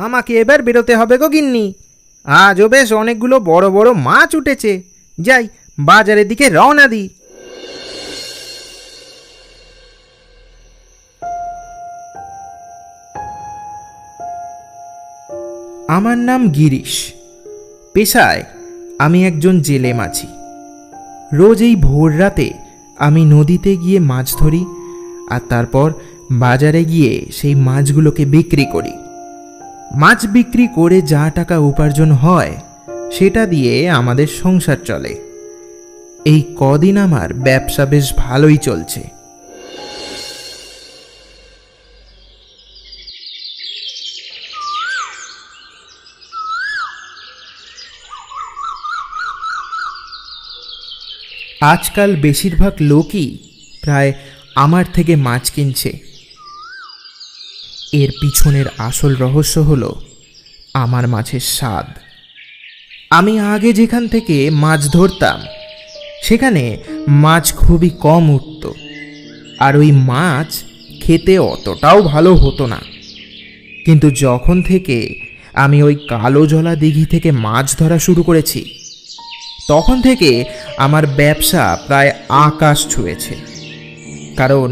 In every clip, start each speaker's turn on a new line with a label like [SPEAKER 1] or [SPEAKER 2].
[SPEAKER 1] আমাকে এবার বেরোতে হবে গো গিন্নি। আজও বেশ অনেকগুলো বড় বড় মাছ উঠেছে। যাই, বাজারের দিকে রওনা দিই। আমার নাম গিরিশ। পেশায় আমি একজন জেলে মাঝি। রোজ এই ভোর রাতে আমি নদীতে গিয়ে মাছ ধরি, আর তারপর বাজারে গিয়ে সেই মাছগুলোকে বিক্রি করি। মাছ বিক্রি করে যা টাকা উপার্জন হয় সেটা দিয়ে আমাদের সংসার চলে। এই কদিন আমার ব্যবসা বেশ ভালোই চলছে। আজকাল বেশিরভাগ লোকই প্রায় আমার থেকে মাছ কিনছে। এর পিছনের আসল রহস্য হলো আমার মাছের স্বাদ। আমি আগে যেখান থেকে মাছ ধরতাম সেখানে মাছ খুবই কম উঠত, আর ওই মাছ খেতে অতটাও ভালো হতো না। কিন্তু যখন থেকে আমি ওই কালো জলা দিঘি থেকে মাছ ধরা শুরু করেছি, তখন থেকে আমার ব্যবসা প্রায় আকাশ ছুঁয়েছে। কারণ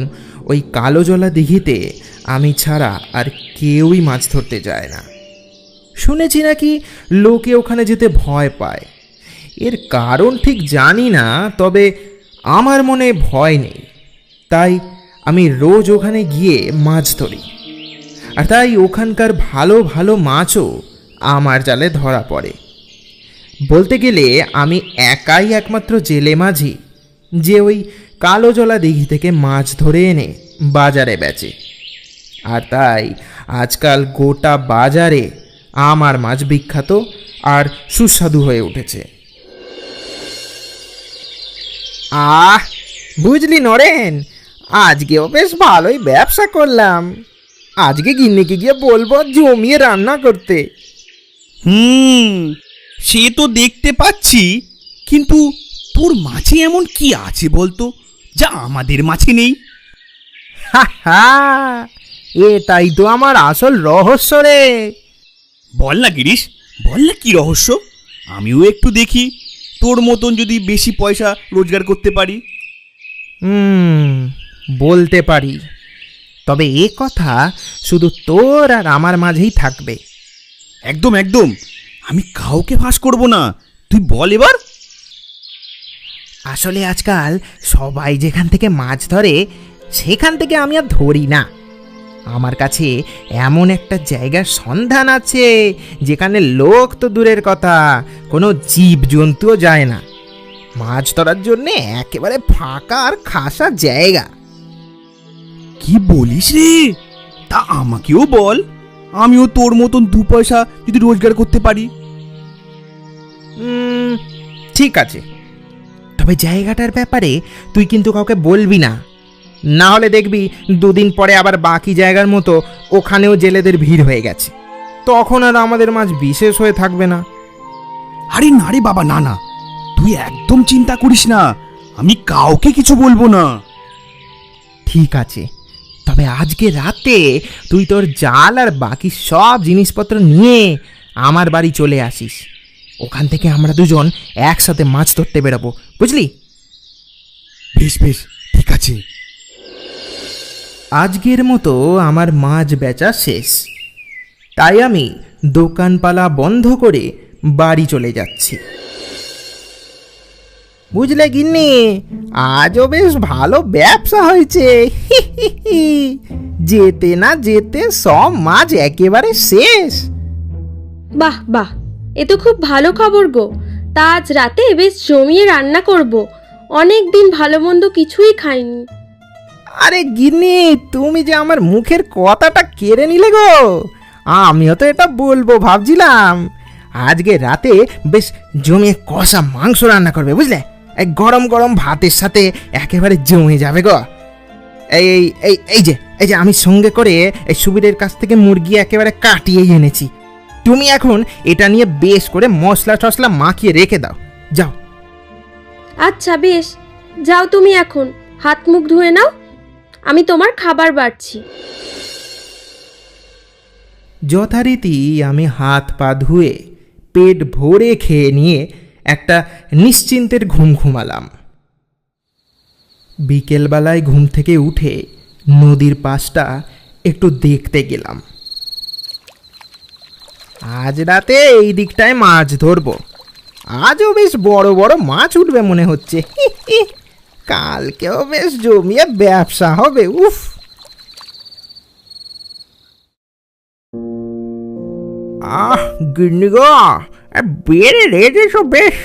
[SPEAKER 1] ওই কালো জলা দিঘিতে আমি ছাড়া আর কেউই মাছ ধরতে যায় না। শুনেছি নাকি লোকে ওখানে যেতে ভয় পায়। এর কারণ ঠিক জানি না, তবে আমার মনে ভয় নেই। তাই আমি রোজ ওখানে গিয়ে মাছ ধরি, আর তাই ওখানকার ভালো ভালো মাছও আমার জালে ধরা পড়ে। বলতে গেলে আমি একাই একমাত্র জেলে মাঝি যে ওই কালো জলা দিঘি থেকে মাছ ধরে এনে বাজারে বেচে। আর তাই আজকাল গোটা বাজারে আমার মাছ বিখ্যাত আর সুস্বাদু হয়ে উঠেছে। বুঝলি নরেন, আজকেও বেশ ভালোই ব্যবসা করলাম। আজকে গিন্নিকে গিয়ে বলবো জমিয়ে রান্না করতে।
[SPEAKER 2] সে তো দেখতে পাচ্ছি, কিন্তু তোর মাছে এমন কি আছে বলতো যা আমাদের মাছে নেই?
[SPEAKER 1] এটাই তো আমার আসল রহস্য রে।
[SPEAKER 2] বল না গিরিশ, বল না কি রহস্য। আমিও একটু দেখি, তোর মতন যদি বেশি পয়সা রোজগার করতে পারি।
[SPEAKER 1] বলতে পারি, তবে এ কথা শুধু তোর আর আমার মাঝেই থাকবে।
[SPEAKER 2] একদম একদম, আমি কাউকে ফাঁস করব না, তুই বল এবার।
[SPEAKER 1] আসলে আজকাল সবাই যেখান থেকে মাছ ধরে সেখান থেকে আমি আর ধরি না। আমার কাছে এমন একটা জায়গার সন্ধান আছে যেখানে লোক তো দূরের কথা, কোনো জীবজন্তুও যায় না। মাছ ধরার জন্য একেবারে ফাঁকা আর খাসা জায়গা।
[SPEAKER 2] কি বলিস রে? তা আমাকেও বল, আমিও তোর মতন দু পয়সা যদি রোজগার করতে পারি।
[SPEAKER 1] ঠিক আছে, তবে জায়গাটার ব্যাপারে তুই কিন্তু কাউকে বলবি না, না হলে দেখবি দুদিন পরে আবার বাকি জায়গার মতো ওখানেও জেলেদের ভিড় হয়ে গেছে। তখন আর আমাদের মাছ বিশেষ হয়ে থাকবে না।
[SPEAKER 2] আরে না রে বাবা, না না, তুই একদম চিন্তা করিস না, আমি কাউকে কিছু বলবো না।
[SPEAKER 1] ঠিক আছে, তবে আজকে রাতে তুই তোর জাল আর বাকি সব জিনিসপত্র নিয়ে আমার বাড়ি চলে আসিস। ওখান থেকে আমরা দুজন একসাথে মাছ ধরতে বেরোবো, বুঝলি?
[SPEAKER 2] বেশ বেশ, ঠিক আছে।
[SPEAKER 1] আজকের মতো আমার মাছ বেচা শেষ, তাই আমি দোকানপালা বন্ধ করে বাড়ি চলে যাচ্ছি। বুঝলে গিন্নি, আজও বেশ ভালো ব্যবসা হয়েছে। যেতে না যেতে সব মাছ একেবারে শেষ।
[SPEAKER 3] বাহ বাহ, এ তো খুব ভালো খবর গো। তা আজ রাতে বেশ জমিয়ে রান্না করব। অনেক দিন ভালো মন্দ কিছুই খাইনি।
[SPEAKER 1] আরে গিন্নি, তুমি যে আমার মুখের কথাটা কেড়ে নিলে গো। আমিও তো এটা বলবো ভাবছিলাম। আজকে রাতে বেশ জমিয়ে কষা মাংস রান্না করবে, বুঝলে? এই গরম গরম ভাতের সাথে একেবারে জমে যাবে গো। এই এই এই এই যে আমি সঙ্গে করে এই সুবীরের কাছ থেকে মুরগি একেবারে কাটিয়ে এনেছি। তুমি এখন এটা নিয়ে বেশ করে মশলা টশলা মাখিয়ে রেখে দাও, যাও।
[SPEAKER 3] আচ্ছা বেশ, যাও তুমি এখন হাত মুখ ধুয়ে নাও, আমি তোমার খাবার বাড়ছি।
[SPEAKER 1] যথারীতি আমি হাত পা ধুয়ে পেট ভরে খেয়ে নিয়ে একটা নিশ্চিন্তের ঘুম ঘুমালাম। বিকেলবেলায় ঘুম থেকে উঠে নদীর পাশটা একটু দেখতে গেলাম। আজ রাতে এই দিকটায় মাছ ধরবো, আজও বেশ বড় বড় মাছ উঠবে মনে হচ্ছে। কালকেও বেশ জমিয়ে ব্যবসা হবে। উফ, গিন্নি গো, বেড়ে রেখেছো বেশ,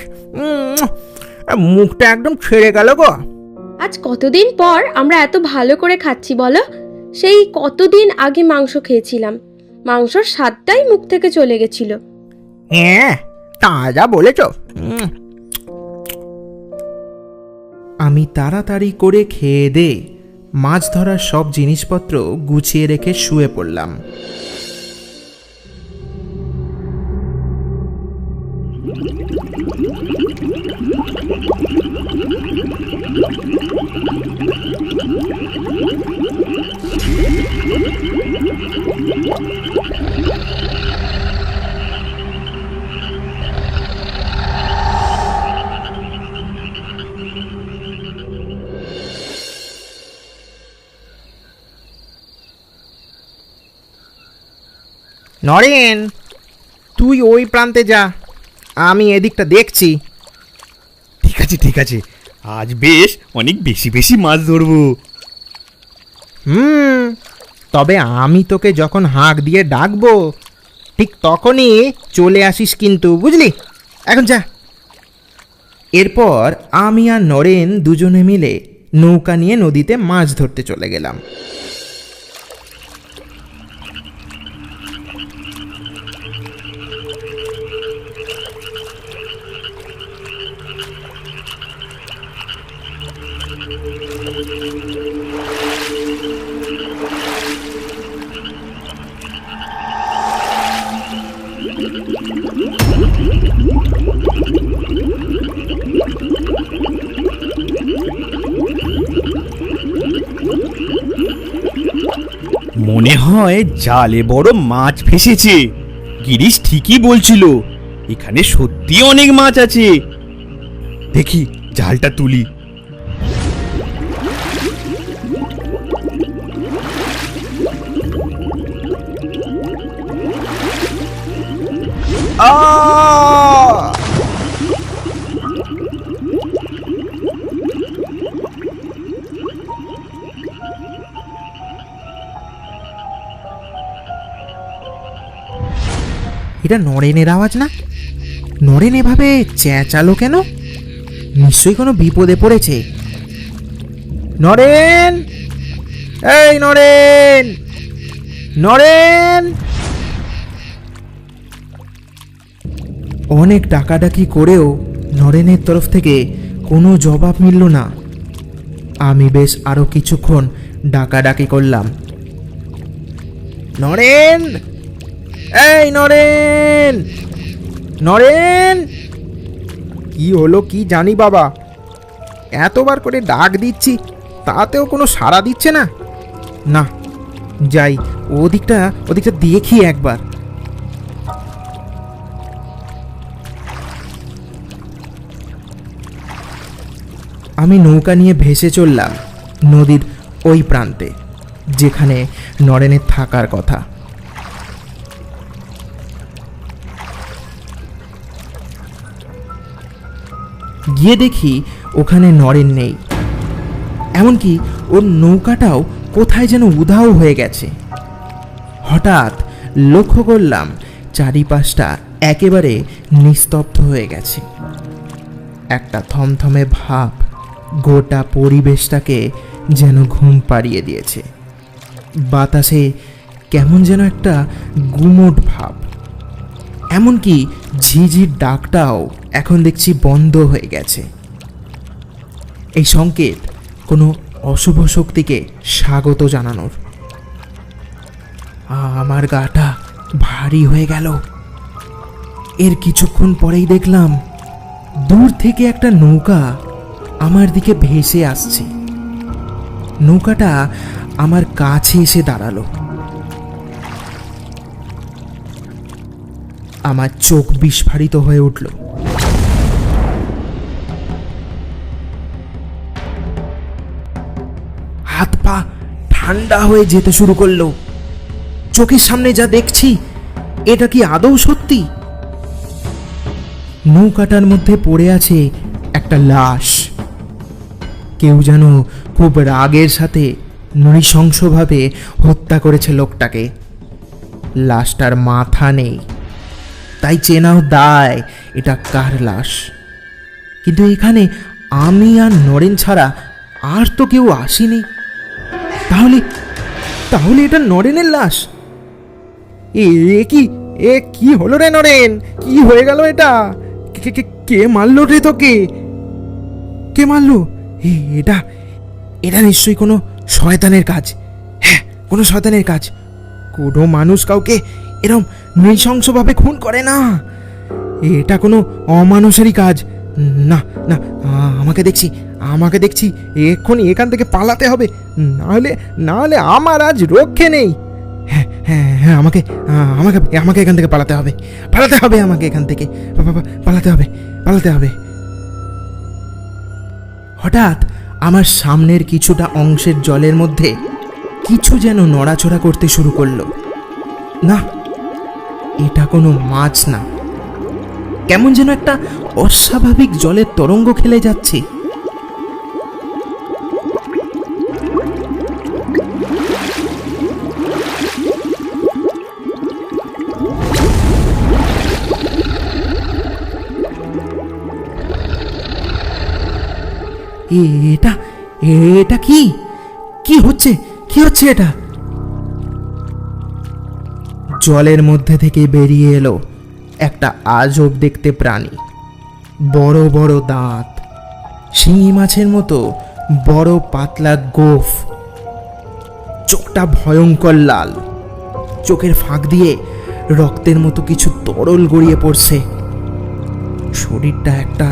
[SPEAKER 1] মুখটা একদম ছেড়ে গেল গো।
[SPEAKER 3] আজ কতদিন পর আমরা এত ভালো করে খাচ্ছি বলো? সেই কতদিন আগে মাংস খেয়েছিলাম, মাংসর স্বাদটাই মুখ থেকে চলে গেছিল।
[SPEAKER 1] হ্যাঁ, তা যা বলেছ। আমি তাড়াতাড়ি করে খেয়ে দে মাছ ধরার সব জিনিসপত্র গুছিয়ে রেখে শুয়ে পড়লাম। নরেন, তুই ওই প্রান্তে যা, আমি এদিকটা দেখছি।
[SPEAKER 2] ঠিক আছে, আজ বেশ অনেক বেশি বেশি মাছ ধরবো।
[SPEAKER 1] তবে আমি তোকে যখন হাঁক দিয়ে ডাকবো ঠিক তখনই চলে আসিস কিন্তু, বুঝলি? এখন যা। এরপর আমি আর নরেন দুজনে মিলে নৌকা নিয়ে নদীতে মাছ ধরতে চলে গেলাম।
[SPEAKER 2] মনে হয় জালে বড় মাছ ফেসেছে। গিরিশ ঠিকই বলছিল, এখানে সত্যি অনেক মাছ আছে। দেখি জালটা তুলি।
[SPEAKER 1] এটা নরেনের আওয়াজ না? নরেন এভাবে চেঁচালো কেন? নিশ্চয়ই কোনো বিপদে পড়েছে। নরেন, এই নরেন, নরেন! অনেক ডাকাডাকি করেও নরেনের তরফ থেকে কোনো জবাব মিলল না। আমি বেশ আরো কিছুক্ষণ ডাকাডাকি করলাম। নরেন, এই নরেন, নরেন! কি হলো কি জানি বাবা, এতবার করে ডাক দিচ্ছি তাতেও কোনো সাড়া দিচ্ছে না। না, যাই ওদিকটা দেখি একবার। আমি নৌকা নিয়ে ভেসে চললাম নদীর ওই প্রান্তে, যেখানে নরেনের থাকার কথা। গিয়ে দেখি ওখানে নরেন নেই, এমনকি ওর নৌকাটাও কোথায় যেন উধাও হয়ে গেছে। হঠাৎ লক্ষ্য করলাম চারিপাশটা একেবারে নিস্তব্ধ হয়ে গেছে। একটা থমথমে ভাব গোটা পরিবেশটাকে যেন ঘুম পাড়িয়ে দিয়েছে। বাতাসে কেমন যেন একটা গুমোট ভাব, এমনকি ঝিঝির ডাকটাও এখন দেখছি বন্ধ হয়ে গেছে। এই সংকেত কোনো অশুভ শক্তিকে স্বাগত জানানোর। আমার গাটা ভারী হয়ে গেল। এর কিছুক্ষণ পরেই দেখলাম দূর থেকে একটা নৌকা আমার দিকে ভেসে আসছে। নৌকাটা আমার কাছে এসে দাঁড়ালো। আমার চোখ বিস্ফারিত হয়ে উঠল। হাত পা ঠান্ডা হয়ে যেতে শুরু করলো। চোখের সামনে যা দেখছি, এটা কি আদৌ সত্যি? নৌকাটার মধ্যে পড়ে আছে একটা লাশ। কেউ যেন খুব রাগের সাথে নৃশংসভাবে হত্যা করেছে লোকটাকে। লাশটার মাথা নেই, তাই চেনাও দায় এটা কার লাশ। কিন্তু এখানে আমি আর নরেন ছাড়া আর তো কেউ আসেনি। তাহলে তাহলে এটা নরেনের লাশ। এ কি হলো রে নরেন? কি হয়ে গেল এটা? কে মারলো রে তোকে? কে মারলো? এটা এটা নিশ্চয়ই কোনো শয়তানের কাজ। হ্যাঁ, কোনো শয়তানের কাজ। কোনো মানুষ কাউকে এরম নৃশংসভাবে খুন করে না। এটা কোনো অমানুষেরই কাজ। না না, আমাকে দেখছি এক্ষুনি এখান থেকে পালাতে হবে, নাহলে আমার আজ রক্ষে নেই। হ্যাঁ হ্যাঁ হ্যাঁ, আমাকে আমাকে আমাকে এখান থেকে পালাতে হবে, আমাকে এখান থেকে পালাতে হবে। হঠাৎ আমার সামনের কিছুটা অংশের জলের মধ্যে কিছু যেন নড়াচড়া করতে শুরু করলো। না, এটা কোনো মাছ না, কেমন যেন একটা অস্বাভাবিক জলের তরঙ্গ খেলে যাচ্ছে। এটা এটা কি হচ্ছে এটা? জলের মধ্যে থেকে বেরিয়ে এলো একটা আজব দেখতে প্রাণী। বড় বড় দাঁত, শিঙি মাছের মতো বড় পাতলা গোঁফ, চোখটা ভয়ঙ্কর লাল, চোখের ফাঁক দিয়ে রক্তের মতো কিছু তরল গড়িয়ে পড়ছে। শরীরটা একটা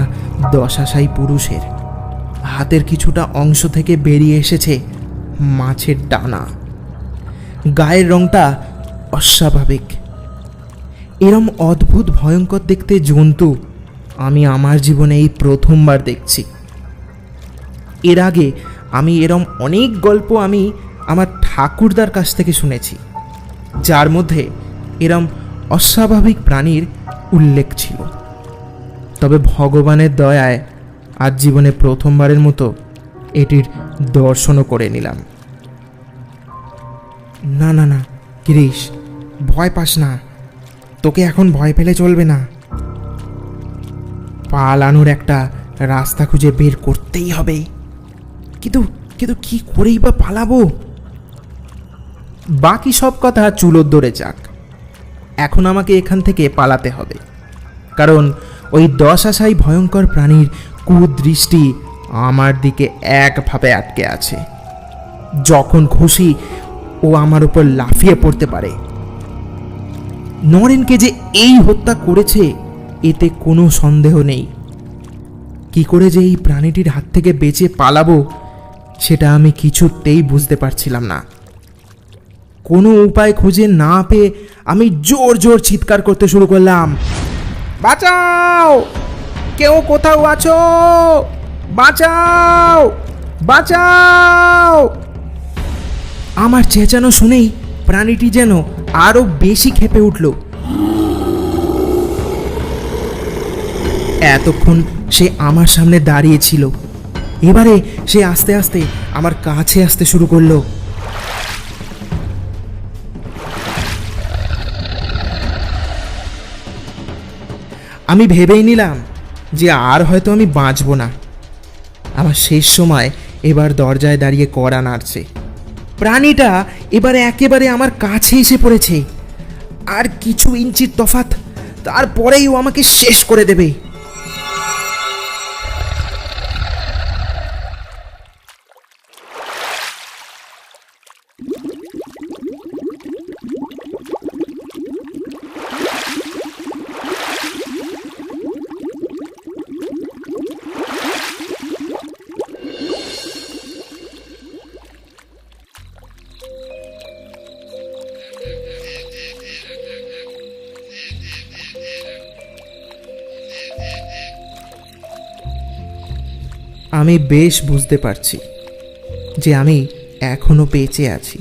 [SPEAKER 1] দশাশায়ী পুরুষের। হাতের কিছুটা অংশ থেকে বেরিয়ে এসেছে মাছের ডানা। গায়ের রংটা অস্বাভাবিক। এরম অদ্ভুত ভয়ঙ্কর দেখতে জন্তু আমি আমার জীবনে এই প্রথমবার দেখছি। এর আগে আমি এরম অনেক গল্প আমি আমার ঠাকুরদার কাছ থেকে শুনেছি, যার মধ্যে এরম অস্বাভাবিক প্রাণীর উল্লেখ ছিল। তবে ভগবানের দয়ায় আজ জীবনে প্রথমবারের মতো এটির দর্শনও করে নিলাম। না না না গিরিশ, ভয় পাস না, তোকে এখন ভয় পেলে চলবে না। পালানোর একটা রাস্তা খুঁজে বের করতেই হবে। কিন্তু কিন্তু কি করেই বা পালাবো? বাকি সব কথা চুলোর দরে যাক। এখন আমাকে এখান থেকে পালাতে হবে, কারণ ওই দশাশায়ী ভয়ঙ্কর প্রাণীর কুদৃষ্টি আমার দিকে একভাবে আটকে আছে। যখন খুশি ও আমার উপর লাফিয়ে পড়তে পারে। নরেনকে যে এই হত্যা করেছে এতে কোনো সন্দেহ নেই। কি করে যে এই প্রাণীটির হাত থেকে বেঁচে পালাবো সেটা আমি কিছুতেই বুঝতে পারছিলাম না। কোনো উপায় খুঁজে না পেয়ে আমি জোর জোর চিৎকার করতে শুরু করলাম, বাঁচাও, কেউ কোথাও আছো, বাঁচাও বাঁচাও। আমার চেঁচানো শুনেই প্রাণীটি যেন আরো বেশি ক্ষেপে উঠল। এতক্ষণ সে আমার সামনে দাঁড়িয়ে ছিল, এবারে সে আস্তে আস্তে আমার কাছে আসতে শুরু করলো। আমি ভেবেই নিলাম যে আর হয়তো আমি বাঁচব না। আমার শেষ সময় এবার দরজায় দাঁড়িয়ে কড়া নাড়ছে। প্রাণীটা এবারে একেবারে আমার কাছে এসে পড়েছে। আর কিছু ইঞ্চির তফাৎ, তারপরেই ও আমাকে শেষ করে দেবে। আমি বেশ বুঝতে পারছি যে আমি এখনো বেঁচে আছি।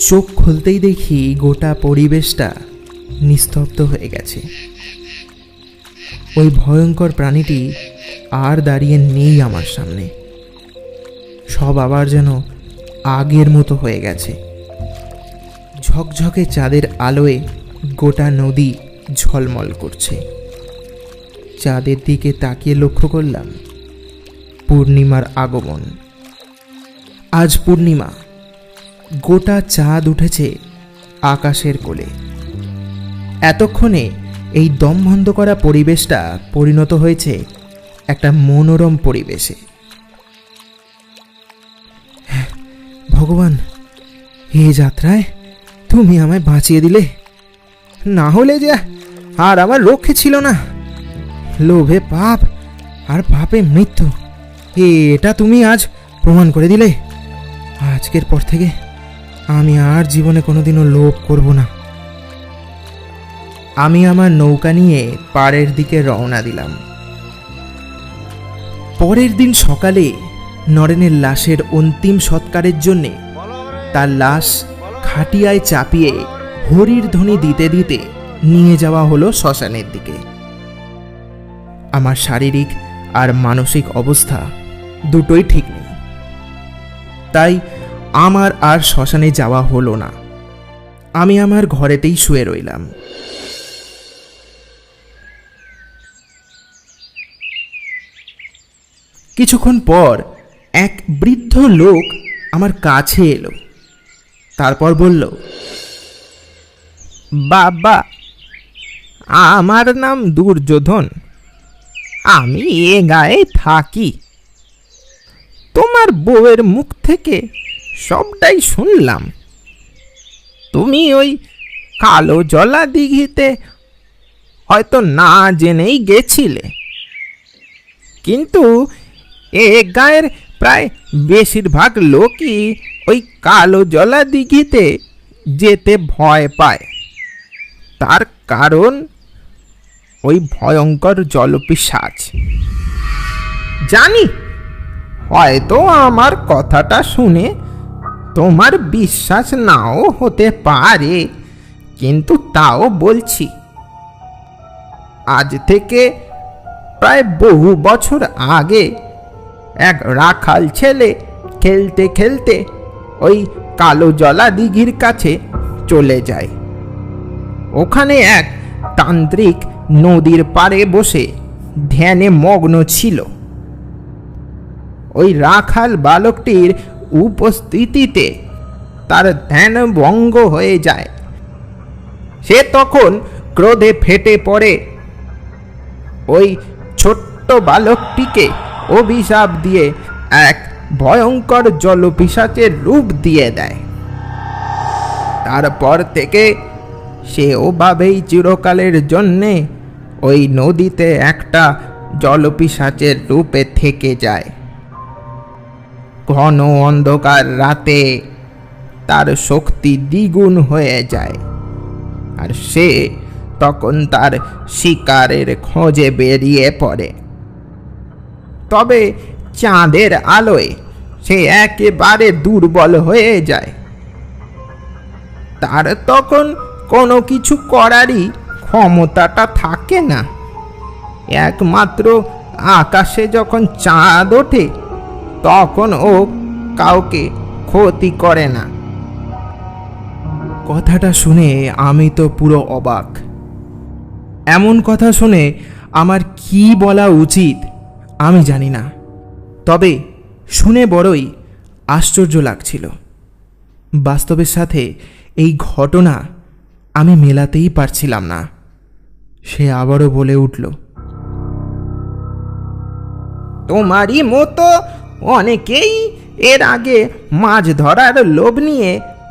[SPEAKER 1] চোখ খুলতেই দেখি গোটা পরিবেশটা নিস্তব্ধ হয়ে গেছে। ওই ভয়ঙ্কর প্রাণীটি আর দাঁড়িয়ে নেই আমার সামনে। সব আবার যেন আগের মতো হয়ে গেছে। ঝকঝকে চাঁদের আলোয় গোটা নদী ঝলমল করছে। চাঁদের দিকে তাকিয়ে লক্ষ্য করলাম পূর্ণিমার আগমন। আজ পূর্ণিমা, গোটা চাঁদ উঠেছে আকাশের কোলে। এতক্ষণে এই দমবন্ধ করা পরিবেশটা পরিণত হয়েছে একটা মনোরম পরিবেশে। ভগবান, এই যাত্রায় তুমি আমায় বাঁচিয়ে দিলে, না হলে যে আর আমার রক্ষে ছিল না। লোভে পাপ আর পাপে মৃত্যু, এটা তুমি আজ প্রমাণ করে দিলে। আজকের পর থেকে আমি আর জীবনে কোনোদিনও লোভ করব না। আমি আমার নৌকা নিয়ে পাড়ের দিকে রওনা দিলাম। পরের দিন সকালে নরেনের লাশের অন্তিম সৎকারের জন্যে তার লাশ খাটিয়ায় চাপিয়ে হরির ধ্বনি দিতে দিতে নিয়ে যাওয়া হলো শ্মশানের দিকে। আমার শারীরিক আর মানসিক অবস্থা দুটোই ঠিক নেই, তাই আমার আর শ্মশানে যাওয়া হলো না। আমি আমার ঘরেতেই শুয়ে রইলাম। কিছুক্ষণ পর এক বৃদ্ধ লোক আমার কাছে এলো। তারপর বলল, বাবা, আমার নাম দুর্যোধন, আমি এ গায়ে থাকি। তোমার বউয়ের মুখ থেকে সবটাই শুনলাম। তুমি ওই কালো জলা দিঘিতে হয়তো না জেনেই গেছিলে, কিন্তু এ গায়ের প্রায় বেশিরভাগ লোকই ওই কালো জলা দিঘিতে যেতে ভয় পায়। তার কারণ ওই ভয়ঙ্কর জলপিশাচ। জানি হয়তো আমার কথাটা শুনে তোমার বিশ্বাস নাও হতে পারে, কিন্তু তাও বলছি, আজ থেকে প্রায় বহু বছর আগে এক রাখাল ছেলে খেলতে খেলতে ওই কালো জলা দিঘির কাছে চলে যায়। ওখানে এক তান্ত্রিক নদীর পাড়ে বসে ধ্যানে মগ্ন ছিল। ওই রাখাল বালকটির উপস্থিতিতে তার ধ্যান ভঙ্গ হয়ে যায়। সে তখন ক্রোধে ফেটে পড়ে ওই ছোট্ট বালকটিকে অভিশাপ দিয়ে এক ভয়ঙ্কর জলপিশাচের রূপ দিয়ে দেয়। তারপর থেকে সে ওভাবেই চিরকালের জন্যে ওই নদীতে একটা জলপিশাচের রূপে থেকে যায়। ঘন অন্ধকার রাতে তার শক্তি দ্বিগুণ হয়ে যায়, আর সে তখন তার শিকারের খোঁজে বেরিয়ে পড়ে। তবে চাঁদের আলোয় সে একেবারে দুর্বল হয়ে যায়। তার তখন কোনো কিছু করারই ক্ষমতাটা থাকে না। একমাত্র আকাশে যখন চাঁদ ওঠে তখন ও কাউকে ক্ষতি করে না। কথাটা শুনে আমি তো পুরো অবাক। এমন কথা শুনে আমার কি বলা উচিত আমি জানি না, তবে শুনে বড়ই আশ্চর্য লাগছিল। বাস্তবের সাথে এই ঘটনা আমি মেলাতেই পারছিলাম না। সে আবারও বলে উঠল, তোমারই মতো অনেকেই এর আগে মাছ ধরার লোভ নিয়ে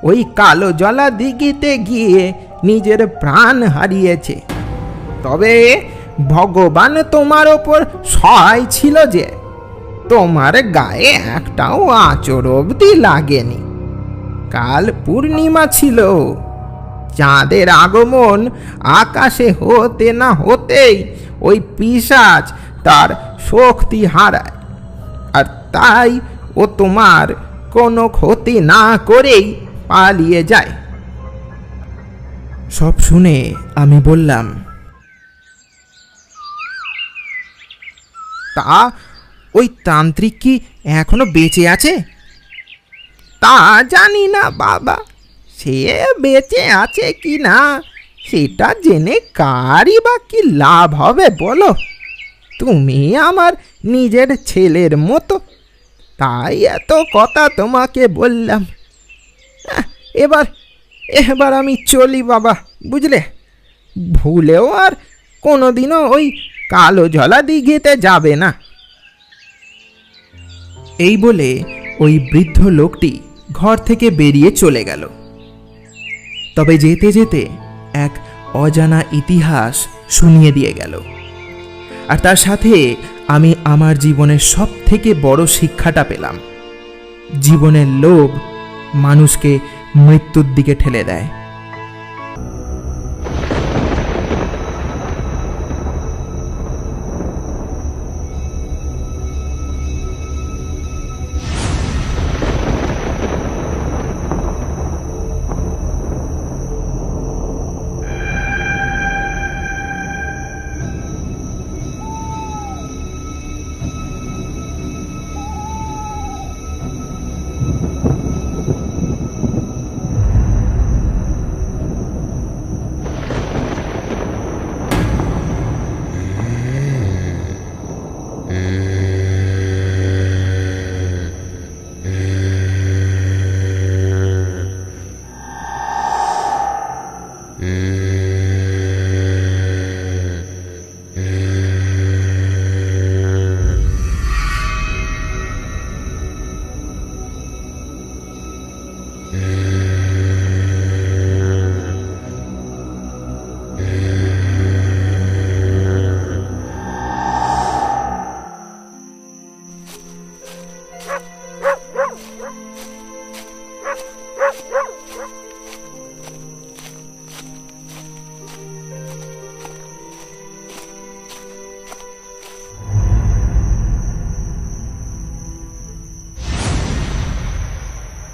[SPEAKER 1] ওই কালো জলা দিঘিতে গিয়ে নিজের প্রাণ হারিয়েছে। তবে ভগবান তোমার ওপর সহায় ছিল যে তোমার গায়ে একটাও আঁচড় অবধি লাগেনি। কাল পূর্ণিমা ছিল, চাঁদের আগমন আকাশে হতে না হতেই ওই পিশাচ তার শক্তি হারায়, আর তাই ও তোমার কোনো ক্ষতি না করেই পালিয়ে যায়। সব শুনে আমি বললাম, তা ওই তান্ত্রিক কি এখনো বেঁচে আছে? তা জানি না বাবা, সে বেঁচে আছে কি না সেটা জেনে কারই বা কি লাভ হবে বলো? তুমি আমার নিজের ছেলের মতো, তাই এত কথা তোমাকে বললাম। এবার এবার আমি চলি বাবা, বুঝলে? ভুলেও আর কোনোদিনও ওই কালো জলা দিঘিতে যাবে না। এই বলে ওই বৃদ্ধ লোকটি ঘর থেকে বেরিয়ে চলে গেল। তবে যেতে যেতে এক অজানা ইতিহাস শুনিয়ে দিয়ে গেল, আর তার সাথে আমি আমার জীবনের সব থেকে বড় শিক্ষাটা পেলাম। জীবনের লোভ মানুষকে মৃত্যুর দিকে ঠেলে দেয়।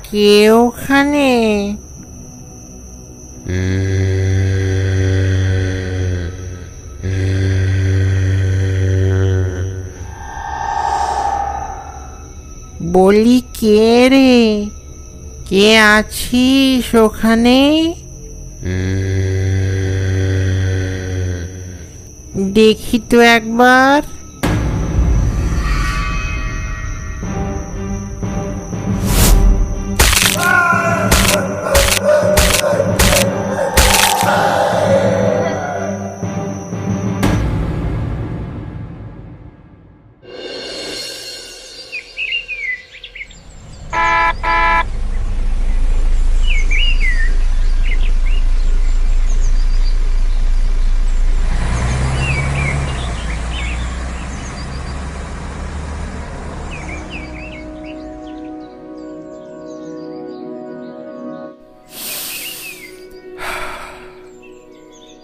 [SPEAKER 1] কে ওখানে? বলি কে রে? কে আছিস ওখানে? দেখি তো একবার।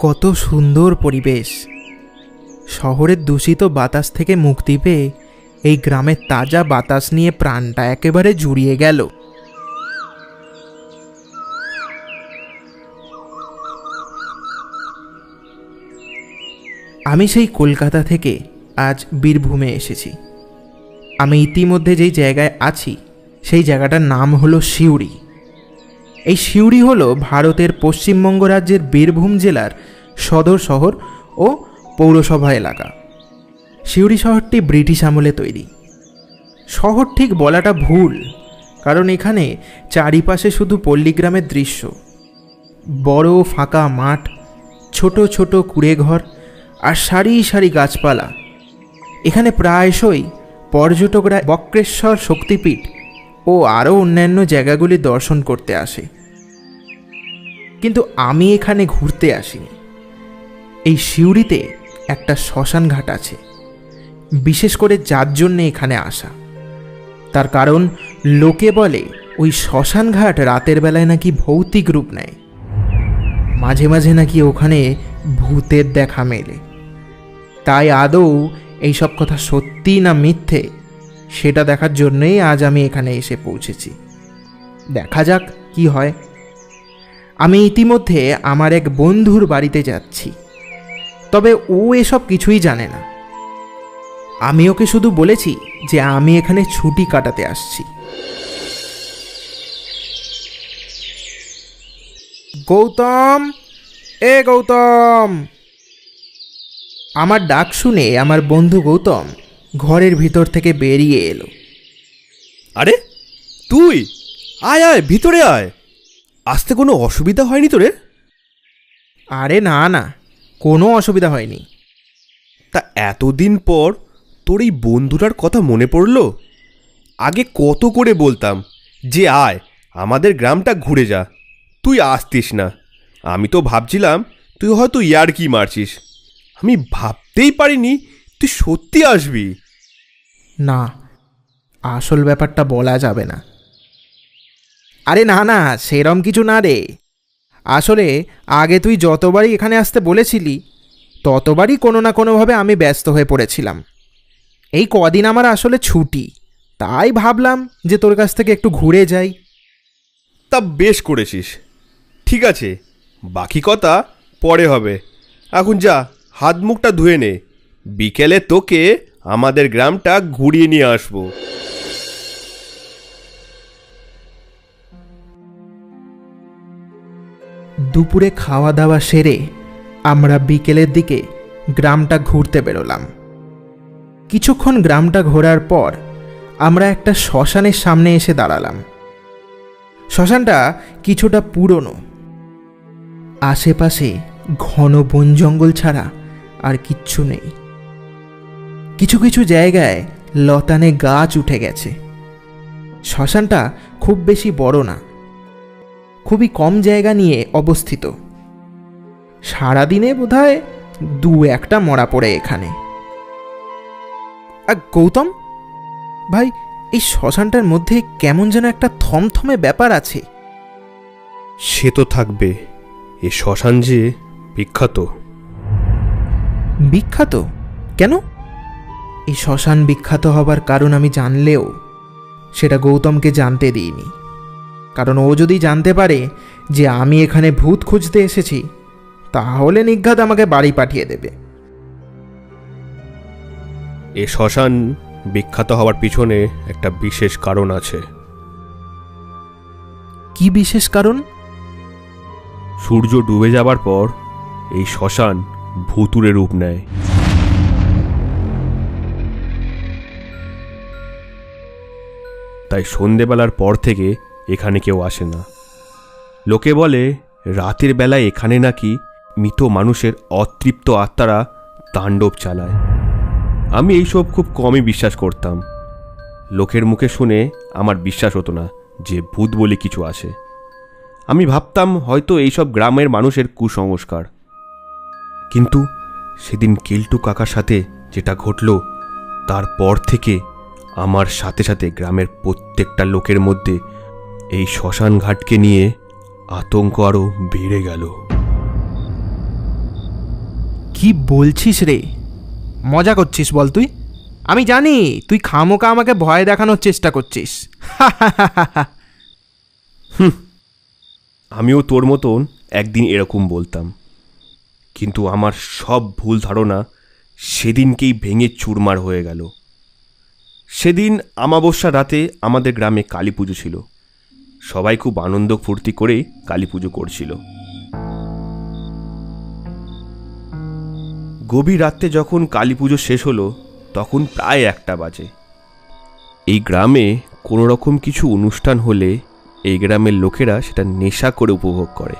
[SPEAKER 1] কত সুন্দর পরিবেশ! শহরের দূষিত বাতাস থেকে মুক্তি পেয়ে এই গ্রামের তাজা বাতাস নিয়ে প্রাণটা একেবারে জুড়িয়ে গেল। আমি সেই কলকাতা থেকে আজ বীরভূমে এসেছি। আমি ইতিমধ্যে যেই জায়গায় আছি সেই জায়গাটার নাম হলো সিউড়ি। এই সিউড়ি হলো ভারতের পশ্চিমবঙ্গ রাজ্যের বীরভূম জেলার সদর শহর ও পৌরসভা এলাকা। সিউড়ি শহরটি ব্রিটিশ আমলে তৈরি। শহর ঠিক বলাটা ভুল, কারণ এখানে চারিপাশে শুধু পল্লীগ্রামের দৃশ্য। বড় ফাঁকা মাঠ, ছোট ছোট কুঁড়েঘর আর সারি সারি গাছপালা। এখানে প্রায়শই পর্যটকরা বক্রেশ্বর শক্তিপীঠ ও আরও অন্যান্য জায়গাগুলি দর্শন করতে আসে। কিন্তু আমি এখানে ঘুরতে আসিনি। এই সিউড়িতে একটা শ্মশান ঘাট আছে, বিশেষ করে যার জন্যে এখানে আসা। তার কারণ লোকে বলে ওই শ্মশান ঘাট রাতের বেলায় নাকি ভৌতিক রূপ নেয়, মাঝে মাঝে নাকি ওখানে ভূতের দেখা মেলে। তাই আদৌ এইসব কথা সত্যি না মিথ্যে সেটা দেখার জন্যই আজ আমি এখানে এসে পৌঁছেছি। দেখা যাক কি হয়। আমি ইতিমধ্যে আমার এক বন্ধুর বাড়িতে যাচ্ছি, তবে ও এসব কিছুই জানে না। আমি ওকে শুধু বলেছি যে আমি এখানে ছুটি কাটাতে আসছি। গৌতম, এ গৌতম! আমার ডাক শুনে আমার বন্ধু গৌতম ঘরের ভিতর থেকে বেরিয়ে এলো।
[SPEAKER 2] আরে তুই আয় আয়, ভিতরে আয়। আসতে কোনো অসুবিধা হয়নি তোরে?
[SPEAKER 1] আরে না না, কোনো অসুবিধা হয়নি।
[SPEAKER 2] তা এতদিন পর তোর এই বন্ধুটার কথা মনে পড়লো? আগে কত করে বলতাম যে আয় আমাদের গ্রামটা ঘুরে যা, তুই আসতিস না। আমি তো ভাবছিলাম তুই হয়তো ইয়ার্কি মারছিস। আমি ভাবতেই পারিনি তুই সত্যি আসবি।
[SPEAKER 1] না, আসল ব্যাপারটা বলা যাবে না। আরে না না, সেরম কিছু না রে। আসলে আগে তুই যতবারই এখানে আসতে বলেছিলি ততবারই কোনো না কোনোভাবে আমি ব্যস্ত হয়ে পড়েছিলাম। এই কদিন আমার আসলে ছুটি, তাই ভাবলাম যে তোর কাছ থেকে একটু ঘুরে যাই।
[SPEAKER 2] তা বেশ করেছিস। ঠিক আছে, বাকি কথা পরে হবে। এখন যা, হাত মুখটা ধুয়ে নে, বিকেলে তোকে আমাদের গ্রামটা ঘুরিয়ে নিয়ে আসবো।
[SPEAKER 1] দুপুরে খাওয়া দাওয়া সেরে আমরা বিকেলের দিকে গ্রামটা ঘুরতে বেরোলাম। কিছুক্ষণ গ্রামটা ঘোরার পর আমরা একটা শ্মশানের সামনে এসে দাঁড়ালাম। শ্মশানটা কিছুটা পুরনো, আশেপাশে ঘন বন জঙ্গল ছাড়া আর কিচ্ছু নেই। কিছু কিছু জায়গায় লতানে গাছ উঠে গেছে। শ্মশানটা খুব বেশি বড় না, খুবই কম জায়গা নিয়ে অবস্থিত। সারাদিনে বোধহয় 2-1টা মরা পড়ে এখানে। আর গৌতম ভাই, এই শ্মশানটার মধ্যে কেমন যেন একটা থমথমে ব্যাপার আছে।
[SPEAKER 2] সে তো থাকবে, এ শ্মশান যে বিখ্যাত।
[SPEAKER 1] বিখ্যাত কেন? এই শ্মশান বিখ্যাত হবার কারণ আমি জানলেও সেটা গৌতমকে জানতে দিইনি। কারণ ও যদি জানতে পারে যে আমি এখানে ভূত খুঁজতে এসেছি তাহলে নিঘাত আমাকে বাড়ি পাঠিয়ে দেবে।
[SPEAKER 2] এ শ্মশান বিখ্যাত হওয়ার পিছনে একটা বিশেষ কারণ আছে।
[SPEAKER 1] কি বিশেষ কারণ?
[SPEAKER 2] সূর্য ডুবে যাবার পর এই শ্মশান ভুতুড়ে রূপ নেয়। তাই সন্ধেবেলার পর থেকে এখানে কেউ আসে না। লোকে বলে রাতের বেলায় এখানে নাকি মৃত মানুষের অতৃপ্ত আত্মারা তাণ্ডব চালায়। আমি এইসব খুব কমই বিশ্বাস করতাম। লোকের মুখে শুনে আমার বিশ্বাস হতো না যে ভূত বলে কিছু আসে। আমি ভাবতাম হয়তো এইসব গ্রামের মানুষের কুসংস্কার। কিন্তু সেদিন কেলটু কাকার সাথে যেটা ঘটল, তারপর থেকে আমার সাথে সাথে গ্রামের প্রত্যেকটা লোকের মধ্যে এই শ্মশান ঘাটকে নিয়ে আতঙ্ক আরও বেড়ে গেল।
[SPEAKER 1] কি বলছিস রে? মজা করছিস বল তুই? আমি জানি তুই খামোকা আমাকে ভয় দেখানোর চেষ্টা করছিস।
[SPEAKER 2] আমিও তোর মতন একদিন এরকম বলতাম, কিন্তু আমার সব ভুল ধারণা সেদিনকেই ভেঙে চুরমার হয়ে গেল। সেদিন অমাবস্যা রাতে আমাদের গ্রামে কালী পুজো ছিল। সবাই খুব আনন্দ ফুর্তি করেই কালী পুজো করছিল। গভীর রাত্রে যখন কালী পুজো শেষ হলো তখন প্রায় 1টা বাজে। এই গ্রামে কোনো রকম কিছু অনুষ্ঠান হলে এই গ্রামের লোকেরা সেটা নেশা করে উপভোগ করে,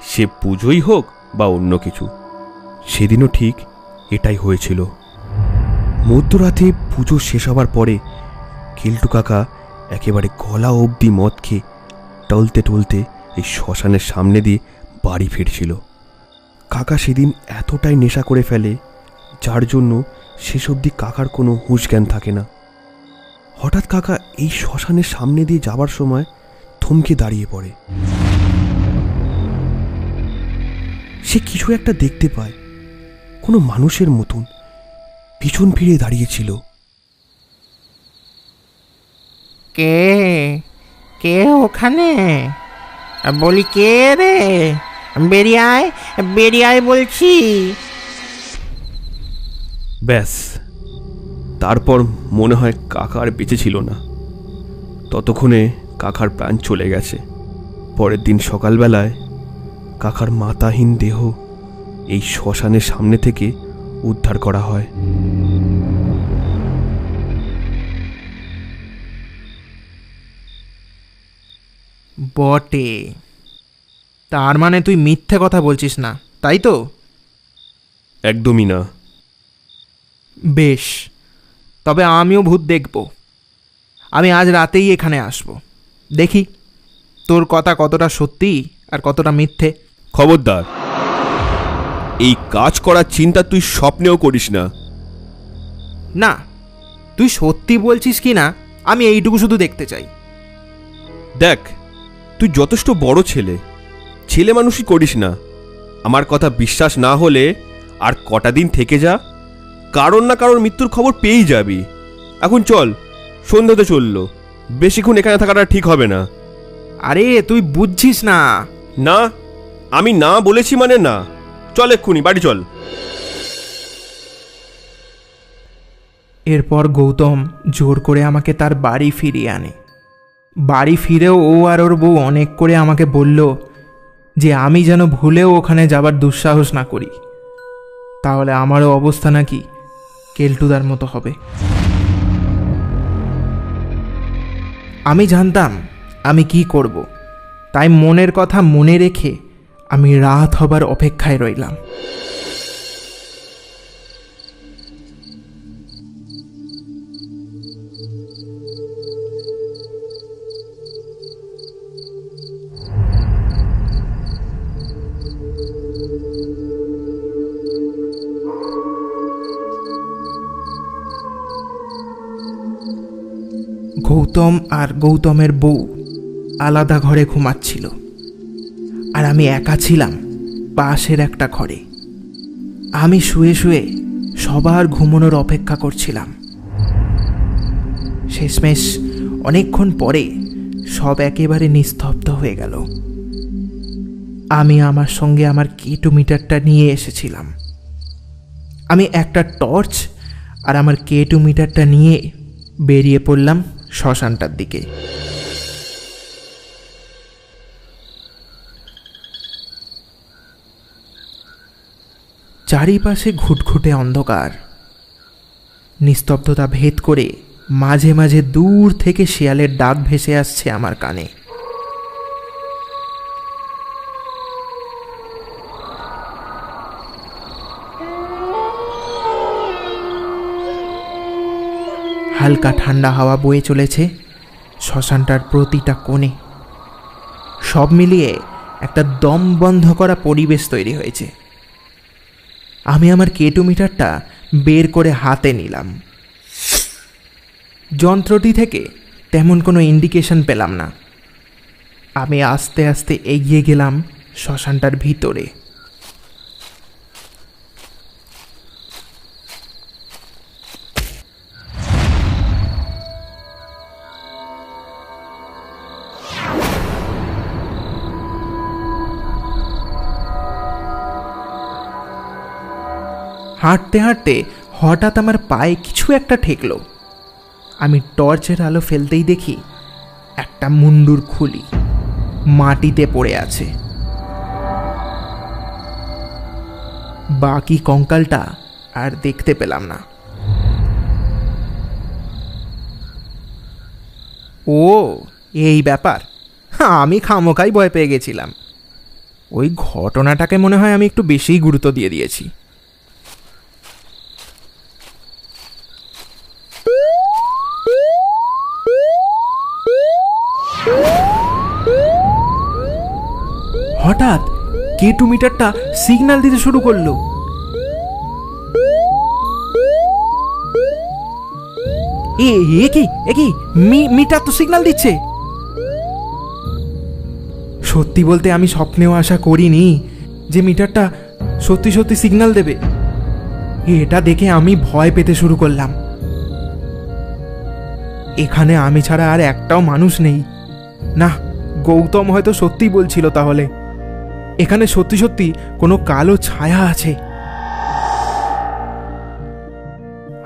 [SPEAKER 2] সে পুজোই হোক বা অন্য কিছু। সেদিনও ঠিক এটাই হয়েছিল। মধ্যরাতে পুজো শেষ হবার পরে কেলটু কাকা একেবারে গলা অবধি মদ খেয়ে টলতে টলতে এই শ্মশানের সামনে দিয়ে বাড়ি ফিরছিল। কাকা সেদিন এতটাই নেশা করে ফেলে যার জন্য শেষ অবধি কাকার কোনো হুঁশ জ্ঞান থাকে না। হঠাৎ কাকা এই শ্মশানের সামনে দিয়ে যাবার সময় থমকে দাঁড়িয়ে পড়ে। সে কিছু একটা দেখতে পায়, কোনো মানুষের মতন পিছন ফিরে দাঁড়িয়েছিল।
[SPEAKER 1] কে কে ওখানে? বলি কে রে? বেরিয়ে আয়, বেরিয়ে আয় বলছি।
[SPEAKER 2] ব্যাস, তারপর মনে হয় কাকা আর বেঁচে ছিল না। ততক্ষণে কাকার প্রাণ চলে গেছে। পরের দিন সকালবেলায় কাকার মাতাহীন দেহ এই শ্মশানের সামনে থেকে উদ্ধার করা হয়।
[SPEAKER 1] বটে, তার মানে তুই মিথ্যে কথা বলছিস না, তাই তো?
[SPEAKER 2] একদমই না।
[SPEAKER 1] বেশ, তবে আমিও ভূত দেখব। আমি আজ রাতেই এখানে আসব। দেখি তোর কথা কতটা সত্যি আর কতটা মিথ্যে।
[SPEAKER 2] খবরদার, এই কাজ করার চিন্তা তুই স্বপ্নেও করিস না।
[SPEAKER 1] না, তুই সত্যি বলছিস কি না আমি এইটুকু শুধু দেখতে চাই।
[SPEAKER 2] দেখ, তুই যথেষ্ট বড় ছেলে, ছেলে মানুষই করিস না। আমার কথা বিশ্বাস না হলে আর কটা দিন থেকে যা, কারোর না কারোর মৃত্যুর খবর পেয়েই যাবি। এখন চল, সন্ধ্যা তো চললো, বেশিক্ষণ এখানে থাকাটা ঠিক হবে না।
[SPEAKER 1] আরে তুই বুঝছিস না।
[SPEAKER 2] না, আমি না বলেছি মানে না। চল এক্ষুনি বাড়ি চল।
[SPEAKER 1] এরপর গৌতম জোর করে আমাকে তার বাড়ি ফিরিয়ে আনে। বাড়ি ফিরেও ও আর ওর বউ অনেক করে আমাকে বলল যে আমি যেন ভুলেও ওখানে যাবার দুঃসাহস না করি, তাহলে আমারও অবস্থা নাকি কেলটুদার মতো হবে। আমি জানতাম আমি কি করব, তাই মনের কথা মনে রেখে আমি রাত হবার অপেক্ষায় রইলাম। গৌতম আর গৌতমের বউ আলাদা ঘরে ঘুমাচ্ছিল, আর আমি একা ছিলাম পাশের একটা ঘরে। আমি শুয়ে শুয়ে সবার ঘুমানোর অপেক্ষা করছিলাম। শেষমেশ অনেকক্ষণ পরে সব একেবারে নিস্তব্ধ হয়ে গেল। আমি আমার সঙ্গে আমার কেটোমিটারটা নিয়ে এসেছিলাম। আমি একটা টর্চ আর আমার কেটোমিটারটা নিয়ে বেরিয়ে পড়লাম শ্মশানটার দিকে। চারিপাশে ঘুটঘুটে অন্ধকার। নিস্তব্ধতা ভেদ করে মাঝে মাঝে দূর থেকে শিয়ালের ডাক ভেসে আসছে আমার কানে। হালকা ঠান্ডা হাওয়া বয়ে চলেছে শ্মশানটার প্রতিটা কোণে। সব মিলিয়ে একটা দম বন্ধ করা পরিবেশ তৈরি হয়েছে। আমি আমার কেটোমিটারটা বের করে হাতে নিলাম। যন্ত্রটি থেকে তেমন কোনো ইন্ডিকেশন পেলাম না। আমি আস্তে আস্তে এগিয়ে গেলাম শ্মশানটার ভিতরে। হাঁটতে হাঁটতে হঠাৎ আমার পায়ে কিছু একটা ঠেকলো। আমি টর্চের আলো ফেলতেই দেখি একটা মুন্ডুর খুলি মাটিতে পড়ে আছে। বাকি কঙ্কালটা আর দেখতে পেলাম না। ও এই ব্যাপার, আমি খামোকাই ভয় পেয়ে গেছিলাম। ওই ঘটনাটাকে মনে হয় আমি একটু বেশিই গুরুত্ব দিয়ে দিয়েছি। হঠাৎ কেটু মিটারটা সিগন্যাল দিতে শুরু করলো। এ কি মিটার তো সিগন্যাল দিচ্ছে। সত্যি বলতে আমি স্বপ্নেও আশা করিনি যে মিটারটা সত্যি সত্যি সিগন্যাল দেবে। এটা দেখে আমি ভয় পেতে শুরু করলাম। এখানে আমি ছাড়া আর একটাও মানুষ নেই। না, গৌতম হয়তো সত্যিই বলছিল, তাহলে এখানে সত্যি সত্যি কোনো কালো ছায়া আছে।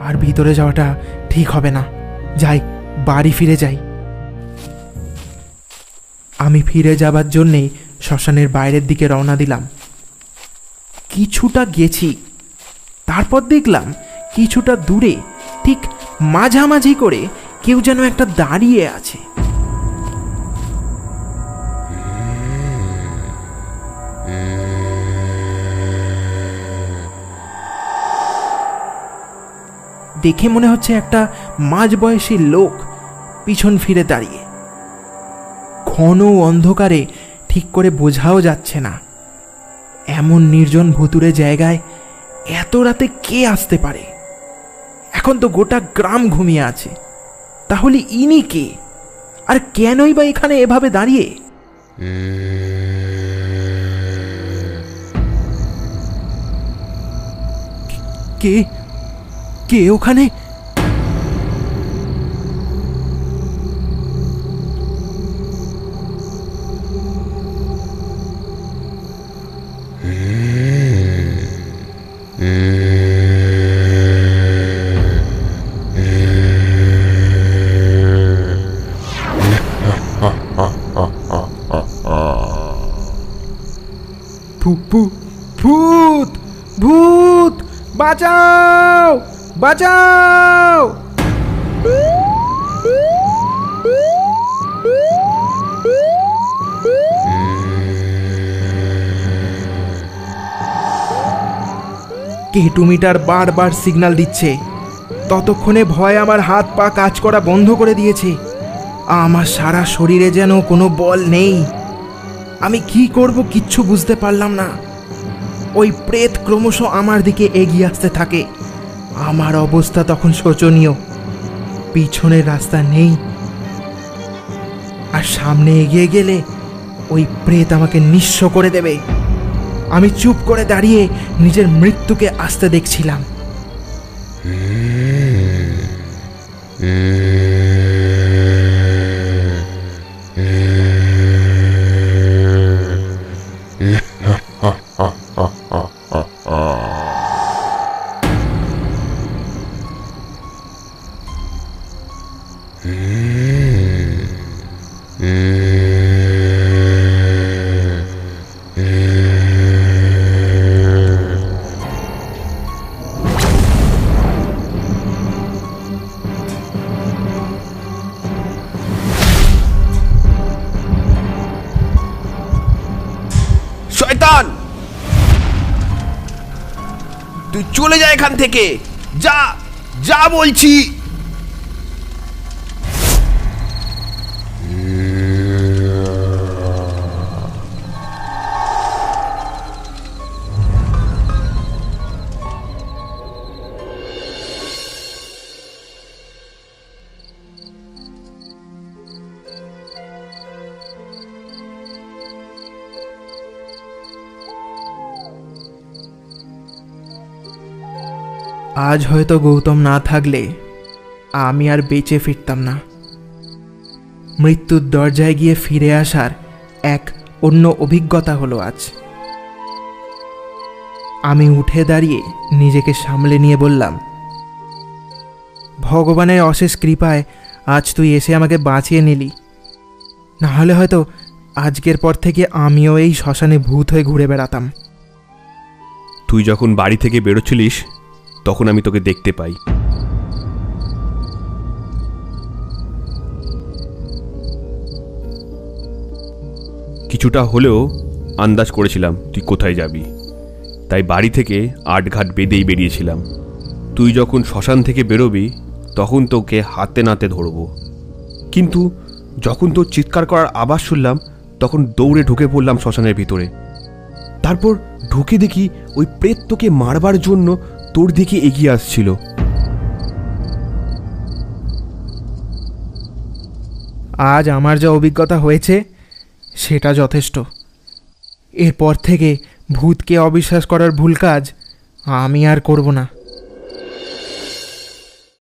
[SPEAKER 1] আর ভিতরে যাওয়াটা ঠিক হবে না, যাই বাড়ি ফিরে যাই। আমি ফিরে যাবার জন্যেই শ্মশানের বাইরের দিকে রওনা দিলাম। কিছুটা গেছি, তারপর দেখলাম কিছুটা দূরে ঠিক মাঝামাঝি করে কেউ যেন একটা দাঁড়িয়ে আছে। দেখে মনে হচ্ছে একটা মাঝবয়সী লোক পিছন ফিরে দাঁড়িয়ে। ঘন অন্ধকারে ঠিক করে বোঝাও যাচ্ছে না এমন নির্জন ভুতুরে জায়গায় এত রাতে কে আসতে পারে। এখন তো গোটা গ্রাম ঘুমিয়ে আছে, তাহলে ইনি কে, আর কেনই বা এখানে এভাবে দাঁড়িয়ে? কে কে ওখানে? ভূত ভূত, বাঁচাও বাঁচাও! কেটু মিটার বারবার সিগন্যাল দিচ্ছে। ততক্ষণে ভয় আমার হাত পা কাজ করা বন্ধ করে দিয়েছে। আমার সারা শরীরে যেন কোনো বল নেই। আমি কি করব কিচ্ছু বুঝতে পারলাম না। ওই প্রেত ক্রমশ আমার দিকে এগিয়ে আসতে থাকে। আমার অবস্থা তখন শোচনীয়। পিছনের রাস্তা নেই, আর সামনে এগিয়ে গেলে ওই প্রেত আমাকে নিঃস্ব করে দেবে। আমি চুপ করে দাঁড়িয়ে নিজের মৃত্যুকে আসতে দেখছিলাম।
[SPEAKER 2] শয়তান, তুই চলে যা এখান থেকে, যা যা বলছি।
[SPEAKER 1] আজ হয়তো গৌতম না থাকলে আমি আর বেঁচে ফিরতাম না। মৃত্যুর দরজায় গিয়ে ফিরে আসার এক অন্য অভিজ্ঞতা হলো আজ। আমি উঠে দাঁড়িয়ে নিজেকে সামলে নিয়ে বললাম, ভগবানের অশেষ কৃপায় আজ তুই এসে আমাকে বাঁচিয়ে নিলি। না হলে হয়তো আজকের পর থেকে আমিও এই শ্মশানে ভূত হয়ে ঘুরে বেড়াতাম।
[SPEAKER 2] তুই যখন বাড়ি থেকে বেরোচ্ছিলিস তখন আমি তোকে দেখতে পাই। কিছুটা হলেও আন্দাজ করেছিলাম তুই কোথায় যাবি, তাই বাড়ি থেকে আটঘাট বেঁধেই বেরিয়েছিলাম। তুই যখন শ্মশান থেকে বেরোবি তখন তোকে হাতে নাতে ধরব। কিন্তু যখন তোর চিৎকার করার আওয়াজ শুনলাম
[SPEAKER 4] তখন দৌড়ে ঢুকে পড়লাম শ্মশানের ভিতরে। তারপর ঢুকে দেখি ওই প্রেত তোকে মারবার জন্য তোর দিকে এগিয়ে আসছিল।
[SPEAKER 1] আজ আমার যা অভিজ্ঞতা হয়েছে সেটা যথেষ্ট। এরপর থেকে ভূতকে অবিশ্বাস করার ভুল কাজ আমি আর করব না।